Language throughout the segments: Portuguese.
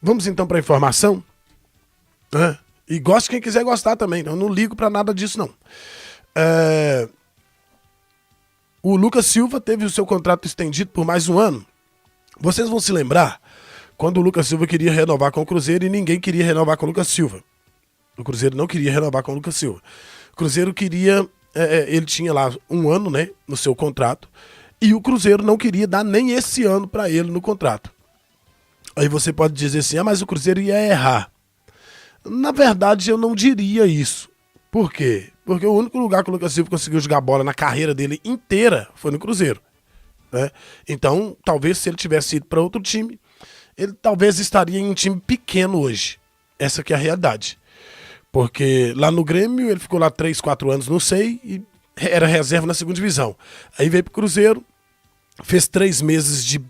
Vamos então para a informação? E goste quem quiser gostar também, eu não ligo para nada disso não. O Lucas Silva teve o seu contrato estendido por mais um ano. Vocês vão se lembrar quando o Lucas Silva queria renovar com o Cruzeiro e ninguém queria renovar com o Lucas Silva. O Cruzeiro não queria renovar com o Lucas Silva. O Cruzeiro queria... ele tinha lá um ano, né, no seu contrato, e o Cruzeiro não queria dar nem esse ano para ele no contrato. Aí você pode dizer assim, mas o Cruzeiro ia errar. Na verdade, eu não diria isso. Por quê? Porque o único lugar que o Lucas Silva conseguiu jogar bola na carreira dele inteira foi no Cruzeiro, né? Então, talvez se ele tivesse ido para outro time, ele talvez estaria em um time pequeno hoje. Essa que é a realidade. Porque lá no Grêmio ele ficou lá 3, 4 anos, não sei, e era reserva na segunda divisão. Aí veio pro Cruzeiro, fez 3 meses de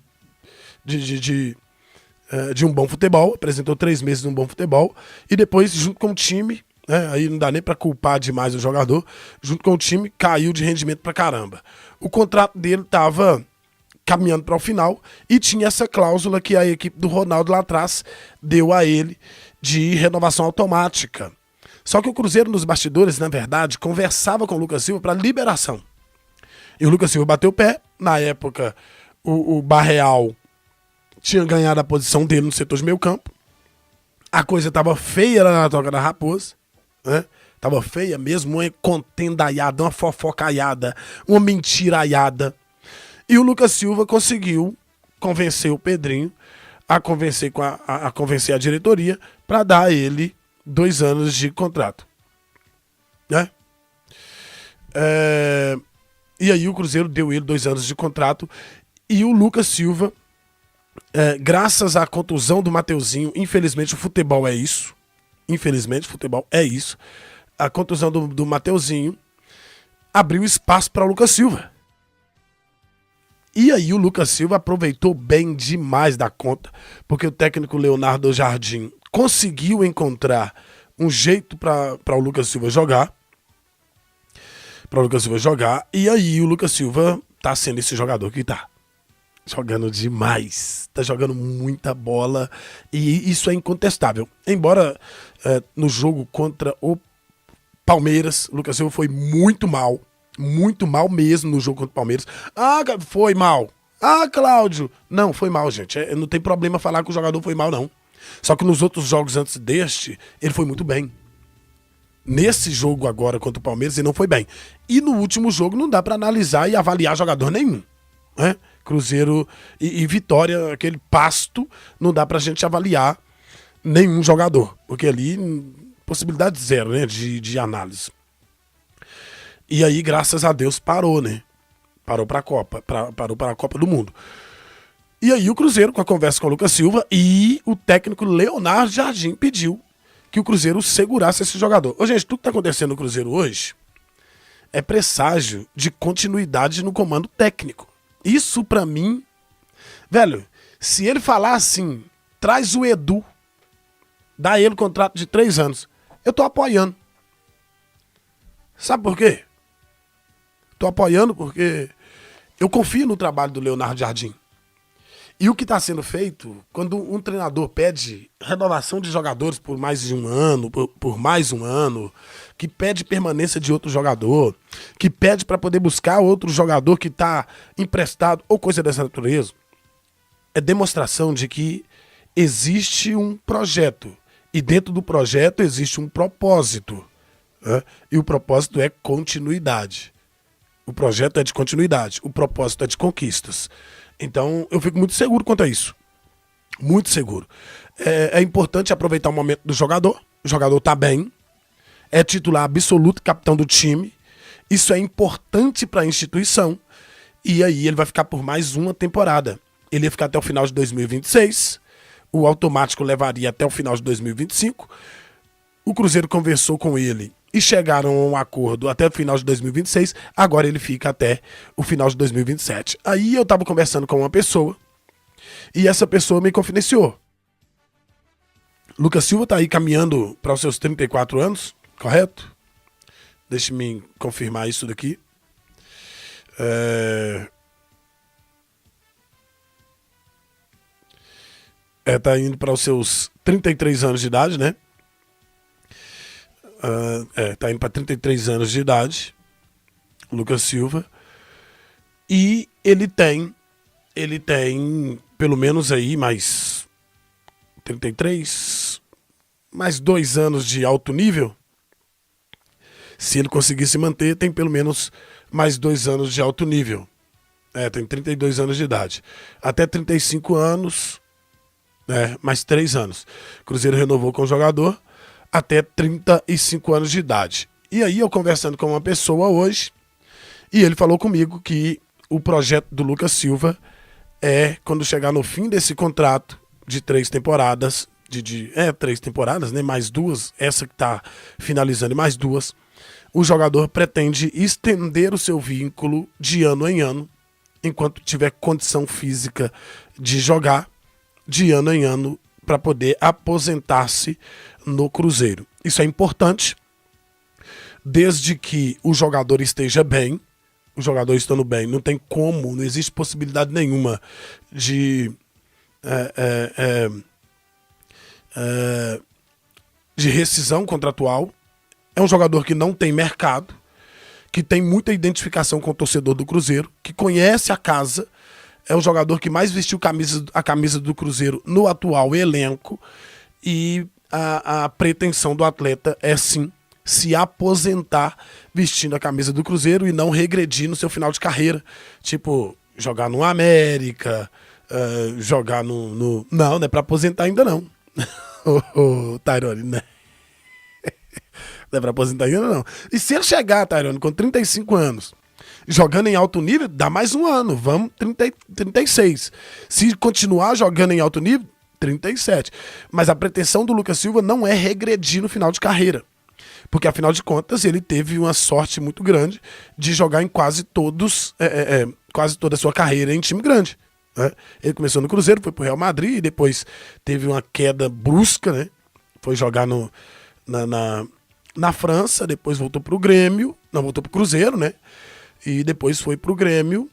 um bom futebol, apresentou 3 meses de um bom futebol, e depois, junto com o time, né, aí não dá nem pra culpar demais o jogador, junto com o time, caiu de rendimento pra caramba. O contrato dele tava caminhando para o final e tinha essa cláusula que a equipe do Ronaldo lá atrás deu a ele de renovação automática. Só que o Cruzeiro nos bastidores, na verdade, conversava com o Lucas Silva para liberação. E o Lucas Silva bateu o pé. Na época, o Barreal tinha ganhado a posição dele no setor de meio campo. A coisa estava feia lá na Toca da Raposa, né? Tava feia mesmo, uma contendaiada, uma fofocaiada, uma mentiraiada. E o Lucas Silva conseguiu convencer o Pedrinho a convencer a diretoria para dar a ele 2 anos de contrato, né? E aí o Cruzeiro deu ele 2 anos de contrato e o Lucas Silva, graças à contusão do Mateuzinho, infelizmente o futebol é isso, a contusão do Mateuzinho abriu espaço para o Lucas Silva. E aí o Lucas Silva aproveitou bem demais da conta, porque o técnico Leonardo Jardim conseguiu encontrar um jeito para o Lucas Silva jogar. E aí o Lucas Silva tá sendo esse jogador que tá jogando demais. Tá jogando muita bola. E isso é incontestável. Embora no jogo contra o Palmeiras, o Lucas Silva foi muito mal mesmo no jogo contra o Palmeiras. Foi mal. Cláudio. Não, foi mal, gente. Não tem problema falar que o jogador foi mal, não. Só que nos outros jogos antes deste, ele foi muito bem. Nesse jogo agora contra o Palmeiras, ele não foi bem. E no último jogo não dá pra analisar e avaliar jogador nenhum, né? Cruzeiro e Vitória, aquele pasto, não dá pra gente avaliar nenhum jogador. Porque ali, possibilidade zero, né, de análise. E aí, graças a Deus, parou, né? Parou pra Copa, parou para a Copa do Mundo. E aí o Cruzeiro, com a conversa com o Lucas Silva, e o técnico Leonardo Jardim pediu que o Cruzeiro segurasse esse jogador. Gente, tudo que tá acontecendo no Cruzeiro hoje é presságio de continuidade no comando técnico. Isso pra mim, velho, se ele falar assim, traz o Edu, dá ele um contrato de 3 anos, eu tô apoiando. Sabe por quê? Tô apoiando porque eu confio no trabalho do Leonardo Jardim. E o que está sendo feito, quando um treinador pede renovação de jogadores por mais de um ano, por mais um ano, que pede permanência de outro jogador, que pede para poder buscar outro jogador que está emprestado ou coisa dessa natureza, é demonstração de que existe um projeto. E dentro do projeto existe um propósito, né? E o propósito é continuidade. O projeto é de continuidade, o propósito é de conquistas. Então, eu fico muito seguro quanto a isso. Muito seguro. É importante aproveitar o momento do jogador. O jogador tá bem. É titular absoluto, capitão do time. Isso é importante para a instituição. E aí ele vai ficar por mais uma temporada. Ele ia ficar até o final de 2026. O automático levaria até o final de 2025. O Cruzeiro conversou com ele e chegaram a um acordo até o final de 2026, agora ele fica até o final de 2027. Aí eu tava conversando com uma pessoa, e essa pessoa me confidenciou. Lucas Silva tá aí caminhando para os seus 34 anos, correto? Deixa-me confirmar isso daqui. Tá indo para os seus 33 anos de idade, né? Tá indo para 33 anos de idade, Lucas Silva. E ele tem pelo menos aí mais 33, mais 2 anos de alto nível. Se ele conseguir se manter, tem pelo menos mais 2 anos de alto nível. Tem 32 anos de idade. Até 35 anos, mais 3 anos. Cruzeiro renovou com o jogador até 35 anos de idade. E aí eu conversando com uma pessoa hoje, e ele falou comigo que o projeto do Lucas Silva quando chegar no fim desse contrato de 3 temporadas, 3 temporadas, né? Mais 2, essa que está finalizando, e mais 2, o jogador pretende estender o seu vínculo de ano em ano, enquanto tiver condição física de jogar, de ano em ano, para poder aposentar-se no Cruzeiro. Isso é importante, desde que o jogador esteja bem. O jogador estando bem, não tem como, não existe possibilidade nenhuma de rescisão contratual. É um jogador que não tem mercado, que tem muita identificação com o torcedor do Cruzeiro, que conhece a casa, é o jogador que mais vestiu a camisa do Cruzeiro no atual elenco, e a pretensão do atleta é sim se aposentar vestindo a camisa do Cruzeiro e não regredir no seu final de carreira. Tipo, jogar no América, jogar no... Não, não é pra aposentar ainda não. Tyrone, né? Não é pra aposentar ainda não. E se ele chegar, Tyrone, com 35 anos, jogando em alto nível, dá mais um ano. Vamos, 36. Se continuar jogando em alto nível, 37. Mas a pretensão do Lucas Silva não é regredir no final de carreira. Porque, afinal de contas, ele teve uma sorte muito grande de jogar em quase toda a sua carreira em time grande. Né? Ele começou no Cruzeiro, foi pro Real Madrid, e depois teve uma queda brusca, né? Foi jogar na França, depois voltou pro Grêmio, não, voltou pro Cruzeiro, né? E depois foi pro Grêmio.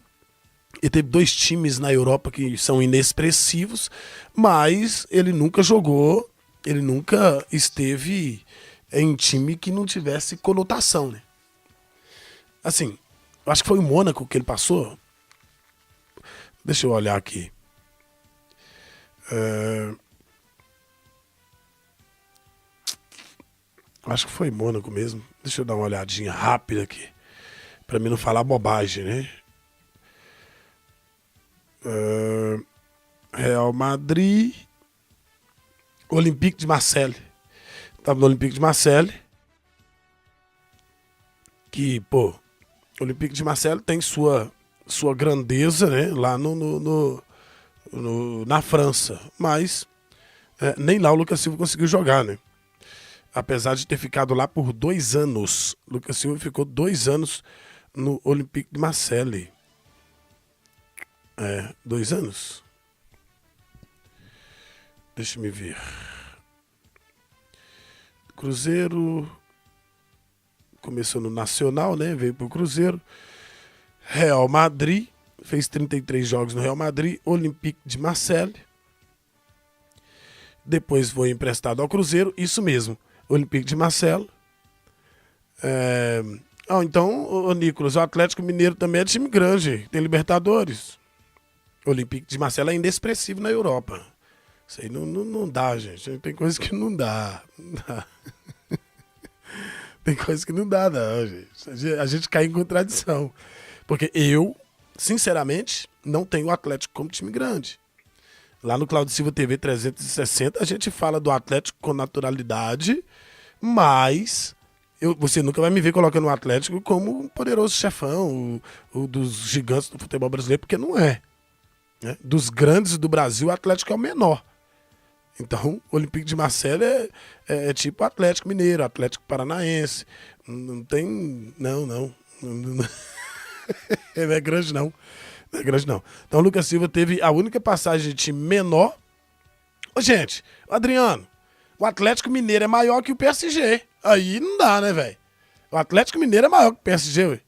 E teve 2 times na Europa que são inexpressivos, mas ele nunca jogou, ele nunca esteve em time que não tivesse conotação, né? Assim, eu acho que foi o Mônaco que ele passou. Deixa eu olhar aqui. Acho que foi Mônaco mesmo. Deixa eu dar uma olhadinha rápida aqui, pra mim não falar bobagem, né? Real Madrid, Olympique de Marseille. Tava no Olympique de Marseille. Que, pô, o Olympique de Marseille tem sua grandeza, né? Lá na França. Mas nem lá o Lucas Silva conseguiu jogar, né? Apesar de ter ficado lá por 2 anos. O Lucas Silva ficou 2 anos no Olympique de Marseille. 2 anos? Deixa me ver. Cruzeiro começou no Nacional, né? Veio pro Cruzeiro. Real Madrid, fez 33 jogos no Real Madrid. Olympique de Marseille. Depois foi emprestado ao Cruzeiro, isso mesmo, Olympique de Marseille. Então, Nicolas, o Atlético Mineiro também é time grande, tem Libertadores. O Olympique de Marseille é inexpressivo na Europa. Isso aí não dá, gente. Tem coisa que não dá. Tem coisa que não dá, não, gente. A gente cai em contradição. Porque eu, sinceramente, não tenho o Atlético como time grande. Lá no Claudio Silva TV 360, a gente fala do Atlético com naturalidade, mas você nunca vai me ver colocando o Atlético como um poderoso chefão, o dos gigantes do futebol brasileiro, porque não é. Né? Dos grandes do Brasil, o Atlético é o menor. Então, o Olympique de Marseille é tipo Atlético Mineiro, Atlético Paranaense. Não tem... Não. Não é grande, não. Não é grande, não. Então, o Lucas Silva teve a única passagem de time menor. Ô, gente, Adriano, o Atlético Mineiro é maior que o PSG. Aí não dá, né, velho? O Atlético Mineiro é maior que o PSG, ué.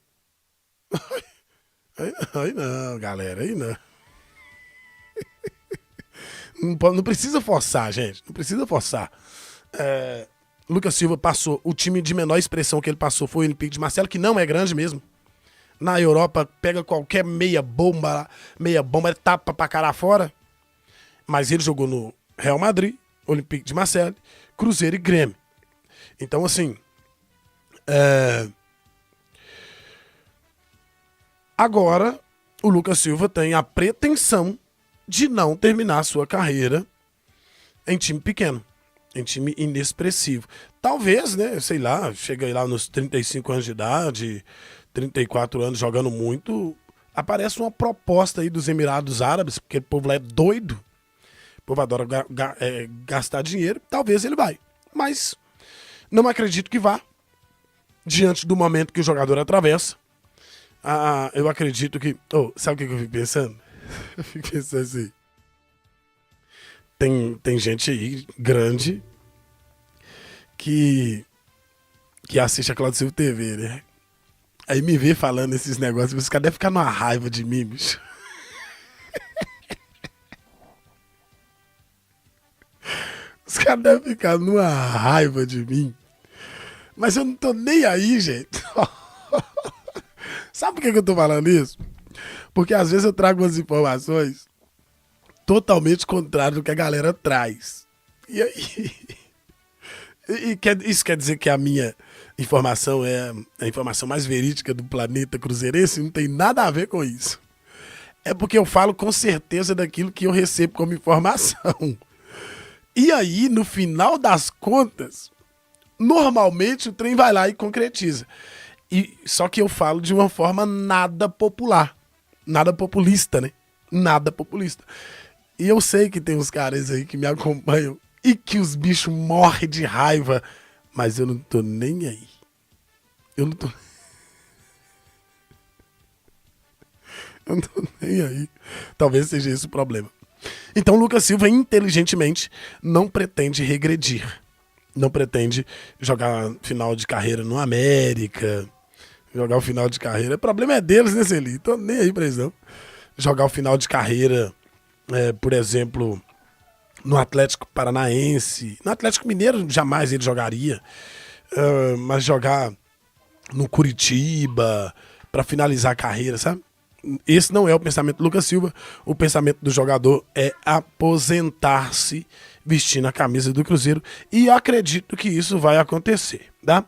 Aí não, galera, aí não. Não precisa forçar, gente. Não precisa forçar. Lucas Silva passou. O time de menor expressão que ele passou foi o Olympique de Marseille, que não é grande mesmo. Na Europa, pega qualquer meia bomba, tapa pra cara fora. Mas ele jogou no Real Madrid, Olympique de Marseille, Cruzeiro e Grêmio. Então, assim... Agora, o Lucas Silva tem a pretensão de não terminar a sua carreira em time pequeno, em time inexpressivo. Talvez, né, sei lá, chega aí lá nos 35 anos de idade, 34 anos jogando muito, aparece uma proposta aí dos Emirados Árabes, porque o povo lá é doido, o povo adora gastar dinheiro, talvez ele vai. Mas não acredito que vá, diante do momento que o jogador atravessa. Eu acredito que... sabe o que eu fico pensando? Eu fico pensando assim... Tem gente aí, grande, que assiste a Cláudio Silva TV, né? Aí me vê falando esses negócios, os caras devem ficar numa raiva de mim, bicho. Os caras devem ficar numa raiva de mim. Mas eu não tô nem aí, gente. Sabe por que eu tô falando isso? Porque às vezes eu trago umas informações totalmente contrárias do que a galera traz. E aí... Isso quer dizer que a minha informação é a informação mais verídica do planeta cruzeirense? Não tem nada a ver com isso. É porque eu falo com certeza daquilo que eu recebo como informação. E aí, no final das contas, normalmente o trem vai lá e concretiza. Só que eu falo de uma forma nada popular. Nada populista, né? Nada populista. E eu sei que tem uns caras aí que me acompanham e que os bichos morrem de raiva, mas eu não tô nem aí. Eu não tô nem aí. Talvez seja esse o problema. Então o Lucas Silva, inteligentemente, não pretende regredir. Não pretende jogar final de carreira no América. Jogar o final de carreira. O problema é deles, né, Celi? Tô nem aí pra isso, não. Jogar o final de carreira, por exemplo, no Atlético Paranaense. No Atlético Mineiro jamais ele jogaria. Mas jogar no Curitiba pra finalizar a carreira, sabe? Esse não é o pensamento do Lucas Silva. O pensamento do jogador é aposentar-se vestindo a camisa do Cruzeiro. E eu acredito que isso vai acontecer, tá?